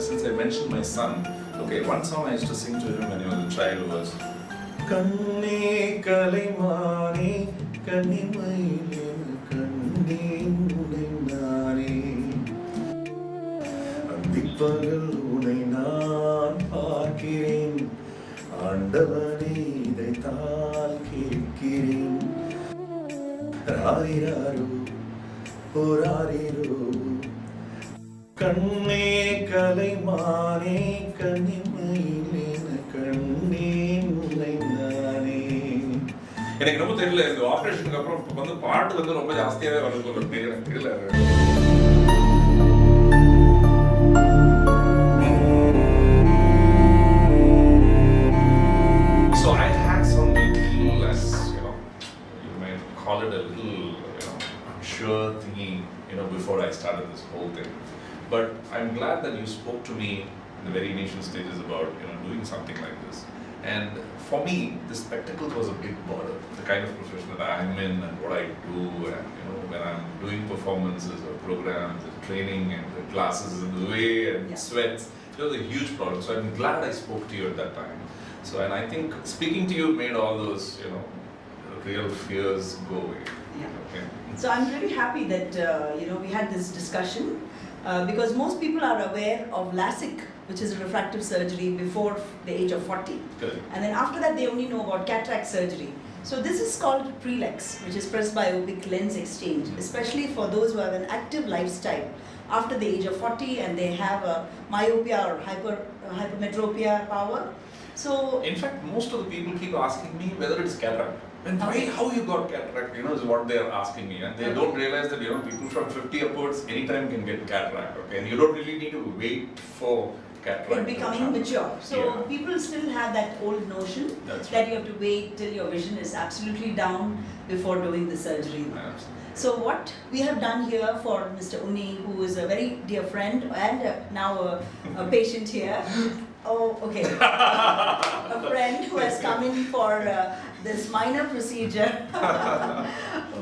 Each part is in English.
since I mentioned my son, okay, one song I used to sing to him when he was a child was Kanne Kalaimani Kannimailin Kandeen Unai Naane Andipagal Unai Naan Paarkiren Andavane Idaithaan Kelkiren Rariraro Porariro Kanne Kalaimani Kannimailin Kandeen Unai Naane. எனக்கு ரொம்ப தெரியல இந்த ஆபரேஷனுக்கு அப்புறம் வந்து பாட்டு வந்து ரொம்ப ஜாஸ்தியாவே வருது போல தெரியல. So I had some little less, you might call it a little, unsure thinking, before I started this whole thing. But I'm glad that you spoke to me in the very initial stages about, doing something like this. And for me, the spectacle was a big border. The kind of profession that I'm in and what I do, and when I'm doing performances or programs and training and the classes in the way and sweats, it was a huge problem. So I'm glad I spoke to you at that time. So, and I think speaking to you made all those, real fears go away. Yeah. Okay. So I'm really happy that we had this discussion because most people are aware of LASIK, which is a refractive surgery before the age of 40. Correct. And then after that they only know about cataract surgery. So this is called PRELEX, which is presbyopic lens exchange, especially for those who have an active lifestyle after the age of 40 and they have a myopia or hypermetropia power. So in fact, most of the people keep asking me whether it's cataract. And how you got cataract, is what they are asking me. And they don't realize that, people from 50 upwards anytime can get cataract, okay? And you don't really need to wait for cataract. It becoming mature. So people still have that old notion that you have to wait till your vision is absolutely down before doing the surgery. So what we have done here for Mr. Unni, who is a very dear friend and now a patient here. Oh, okay. A friend who has come in for this minor procedure,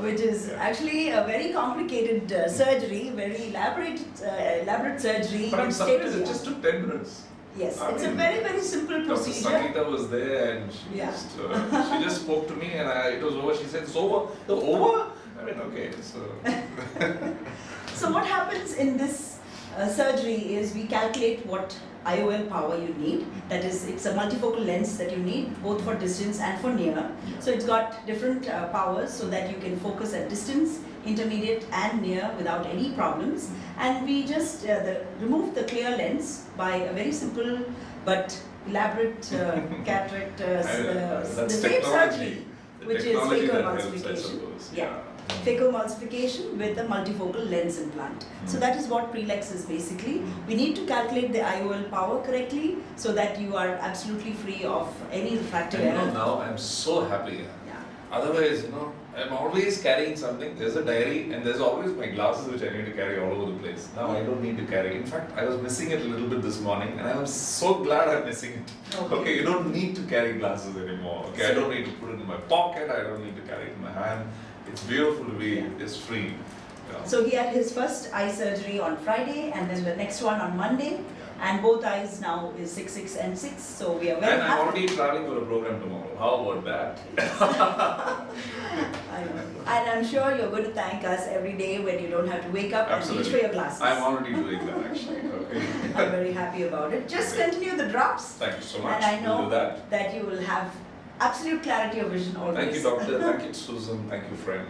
which is actually a very complicated surgery, very elaborate surgery. But I'm surprised it just took 10 minutes. Yes, it's a very, very simple procedure. Dr.Sangeetha was there and she just spoke to me and it was over. She said, "It's over." Over? I mean, okay. So what happens in this surgery is we calculate what IOL power you need. That is, it's a multifocal lens that you need both for distance and for near. So it's got different powers so that you can focus at distance, intermediate and near without any problems. And we just remove the clear lens by a very simple but elaborate cataract the same surgery, which is phacoemulsification. Phacoemulsification with a multifocal lens implant. So that is what PRELEX is basically. We need to calculate the IOL power correctly so that you are absolutely free of any refractive error. Now I'm so happy. Otherwise, I'm always carrying something. There's a diary and there's always my glasses which I need to carry all over the place. Now I don't need to carry. In fact, I was missing it a little bit this morning and I was so glad I'm missing it. Okay, you don't need to carry glasses anymore. Okay, I don't need to put it in my pocket. I don't need to carry it in my hand. It's beautiful to be just free. So he had his first eye surgery on Friday and then the next one on Monday. And both eyes now is 6, 6 and 6. So we are very happy. And I'm already traveling for a program tomorrow. How about that? I know. And I'm sure you're going to thank us every day when you don't have to wake up and reach for your glasses. I'm already doing that actually. Okay. I'm very happy about it. Just continue the drops. Thank you so much. And I know that you will have absolute clarity of vision always. Thank you, doctor. Thank you, Susan. Thank you, friend.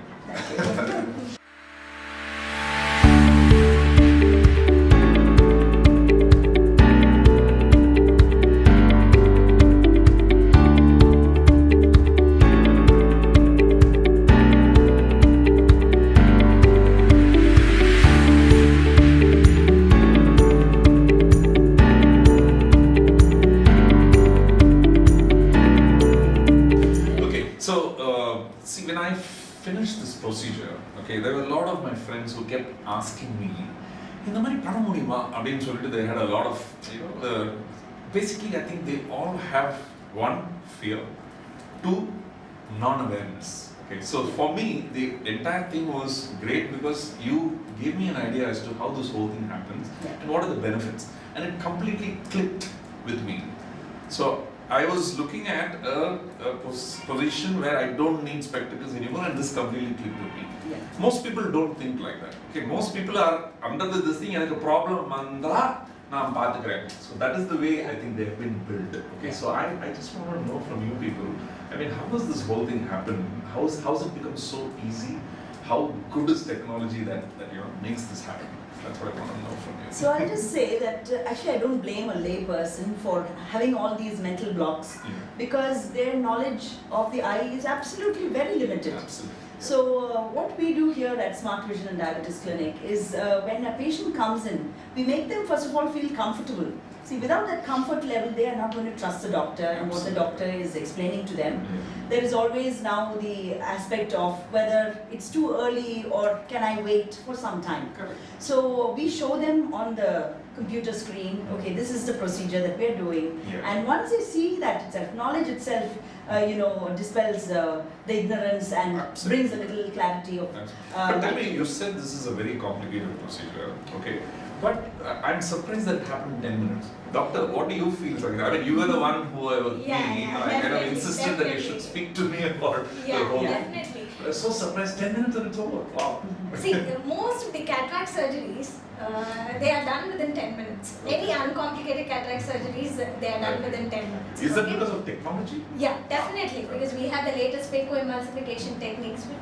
See, when I finished this procedure, okay, there were a lot of my friends who kept asking me, they had a lot of, basically I think they all have one, fear, two, non-awareness. Okay, so for me, the entire thing was great because you gave me an idea as to how this whole thing happens and what are the benefits, and it completely clicked with me. So I was looking at a position where I don't need spectacles anymore, and this completely clicked with me. Yeah. Most people don't think like that. Okay, most people are under this thing, and a problem mandra. So that is the way I think they have been built. Okay, so I just want to know from you people, I mean, how does this whole thing happen? How's it become so easy? How good is technology that makes this happen? That's what I want to know from you. So I'll just say that actually I don't blame a lay person for having all these mental blocks because their knowledge of the eye is absolutely very limited. Absolutely. So what we do here at Smart Vision and Diabetes Clinic is when a patient comes in, we make them first of all feel comfortable. See, without that comfort level, they are not going to trust the doctor and what the doctor is explaining to them. There is always now the aspect of whether it's too early or can I wait for some time. Correct. So we show them on the computer screen, okay, this is the procedure that we're doing. And once they see that itself, knowledge itself, dispels the ignorance and brings a little clarity of. But tell me, you said this is a very complicated procedure, okay? But I'm surprised that it happened in 10 minutes. Doctor, what do you feel? I mean, you were the one who I kind of insisted that you should speak to me about the whole. Definitely. I was so surprised, 10 minutes and it's over. Wow. See, most of the cataract surgeries, they are done within 10 minutes. Any uncomplicated cataract surgeries, they are done within 10 minutes. Is that because of technology? Yeah, definitely. Because we have the latest phaco-emulsification techniques, which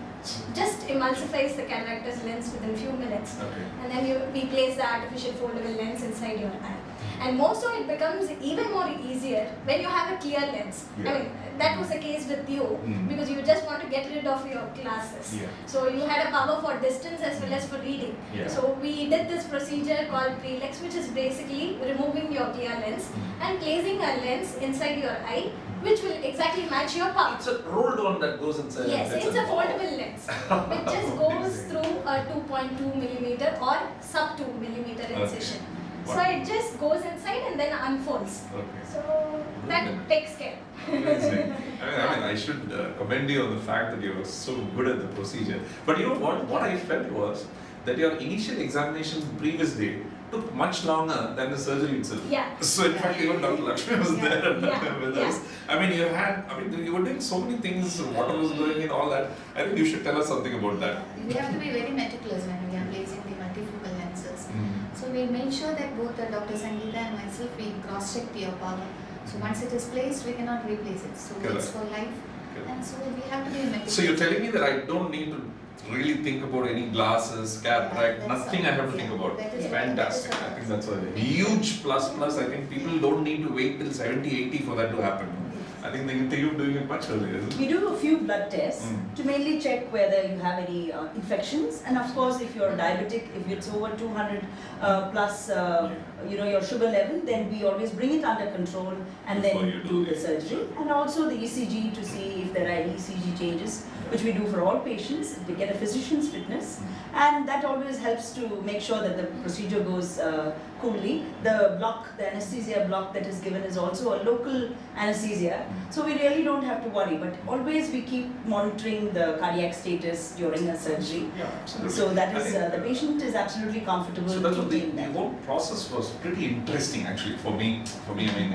just emulsifies the cataractous lens within few minutes. And then we place the artificial foldable lens inside your eye. And most of it becomes even more easier when you have a clear lens. I mean, that was the case with you because you just want to get rid of your glasses. So you had a power for distance as well as for reading. So we did this procedure called Prelex, which is basically removing your clear lens and placing a lens inside your eye, which will exactly match your power. It's a rolled one that goes inside. Yes, it's a foldable lens, which just goes through a 2.2 millimeter or sub 2 millimeter incision. So it just goes inside and then unfolds. So that takes care. Amazing. I mean, I should commend you on the fact that you were so good at the procedure. But you know what I felt was that your initial examination the previous day took much longer than the surgery itself. So in fact, even Dr.Lakshmy was there with us. I mean, you were doing so many things, what was going in, all that. I think you should tell us something about that. We have to be very meticulous when we are placing the multifocal lenses. So we made sure that both Dr. Sangeetha and myself, we cross-check your power. So once it is placed, we cannot replace it. So it's for life. And so we have to be meticulous. So you're telling me that I don't need to really think about any glasses, cataract, nothing I have to think about. It's fantastic. I think that's a huge plus. I think people don't need to wait till 70, 80 for that to happen. I think they can think of doing it much earlier. We do a few blood tests to mainly check whether you have any infections, and of course, if you're diabetic, if it's over 200 plus, your sugar level, then we always bring it under control and then do the surgery, and also the ECG to see if there are any ECG changes, which we do for all patients. We get a physician's fitness, and that always helps to make sure that the procedure goes coolly. The anesthesia block that is given is also a local anesthesia, so we really don't have to worry, but always we keep monitoring the cardiac status during a surgery. So that is, the patient is absolutely comfortable. So that's what the whole process was pretty interesting actually for me. I mean,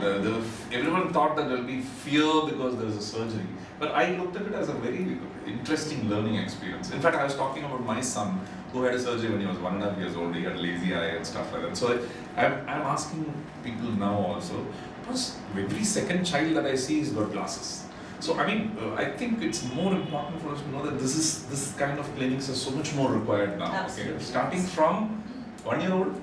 everyone thought that there will be fear because there is a surgery, but I looked at it as a very interesting learning experience. In fact, I was talking about my son who had a surgery when he was 1.5 years old. He had a lazy eye and stuff like that. So I'm asking people now also, because every second child that I see has got glasses. So I mean, I think it's more important for us to know that this kind of clinics are so much more required now. Absolutely. Starting from 1 year old.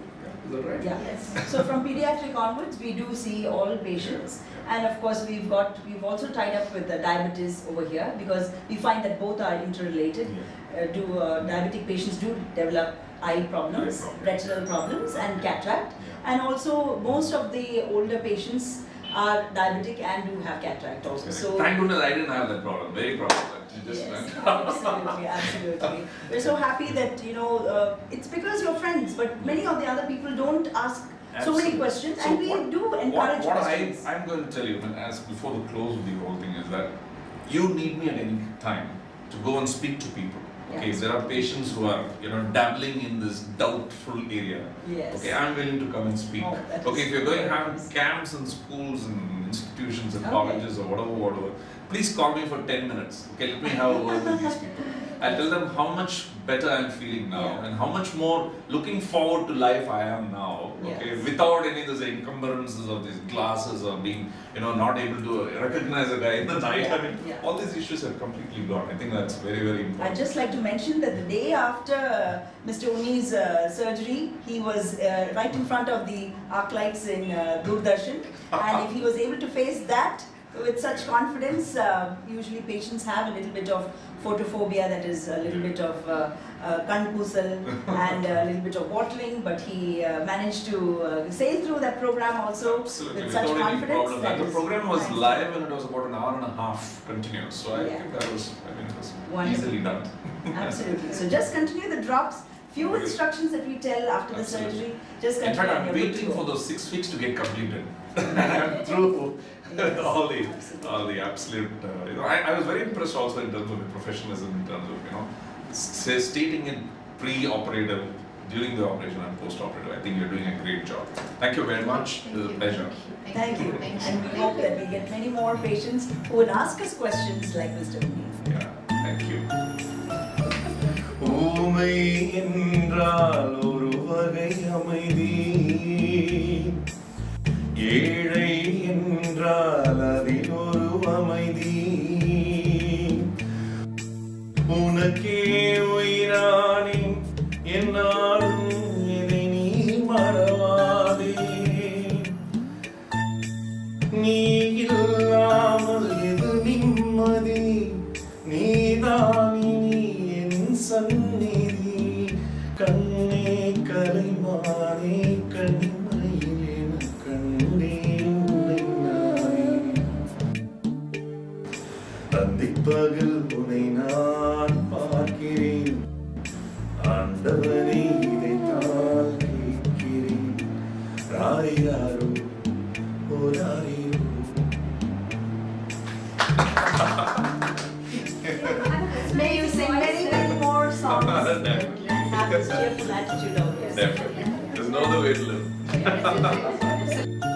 Is that right? Yes. So from pediatric onwards, we do see all patients, and of course we've also tied up with the diabetes over here because we find that both are interrelated. Diabetic patients do develop eye problems, retinal problems, and cataract, and also most of the older patients are diabetic and do have cataract also. So thank goodness I didn't have that problem. Very proud of that. Absolutely. We're so happy that it's because you're friends, but many of the other people don't ask so many questions, and we do encourage questions. I'm going to tell you, as before the close of the whole thing, is that you need me at any time. to go and speak to people. Okay, Yeah. if there are patients who are, dabbling in this doubtful area. Yes. Okay, I'm willing to come and speak. Oh, that Okay, is if you're going to very have nice. camps in schools and institutions and Okay. colleges or whatever, please call me for 10 minutes. Okay, let me have a word with these people. I'll tell them how much better I'm feeling now Yeah. and how much more looking forward to life I am now. Okay, Yes. without any of those encumbrances of these glasses or being, not able to recognize a guy in the night. Yeah, I mean, yeah. all these issues are completely gone. I think that's very, very important. I'd just like to mention that the day after Mr. Unni's surgery, he was right in front of the arc lights in Doordarshan, and if he was able to face that with such confidence, usually patients have a little bit of photophobia, that is a little bit of kankusal and a little bit of wattling, but he managed to sail through that program also Absolutely, with such without any confidence. problem. that And the is program was nice. live and it was about an hour and a half continuous. So I Yeah. think that was, it was Wonderful. easily done. Absolutely. So just continue the drops. Few Okay. instructions that we tell after the Absolutely. surgery. Just In continue. fact, and I'm you're good waiting to for go. those 6 weeks to get completed. I'm through Yes, all the absolutely. absolute. I was very impressed also in terms of the professionalism, in terms of stating it pre-operative, during the operation and post-operative. I think you're doing a great job. Thank you very much. It was a pleasure. Thank you. And we hope that we get many more patients who will ask us questions like Mr. Unni. Yeah, thank you. ஊமை என்றால் ஒரு வகை அமைதி, ஏழை என்றால் அதில் ஒரு அமைதி. உனக்கே உயிரானே என்னாலும் என்னை நீ மறவாதே. நீ இல்லாமல் எது நிம்மதி, நீதான் இனி என் சந்நிதி. கண்ணே கலைமானே கண்மையில் என கண்டேன் உன்னை நானே. அந்திப்பகல் உன்னை நான் பார்க்கிறேன், ஆண்டவனே இதைத்தான் கேட்கிறேன். ராரிராரோ ஓராரிரோ. May you sing many, many more songs and Definitely. have this cheerful attitude always. Definitely. There's no other way to live. Yes.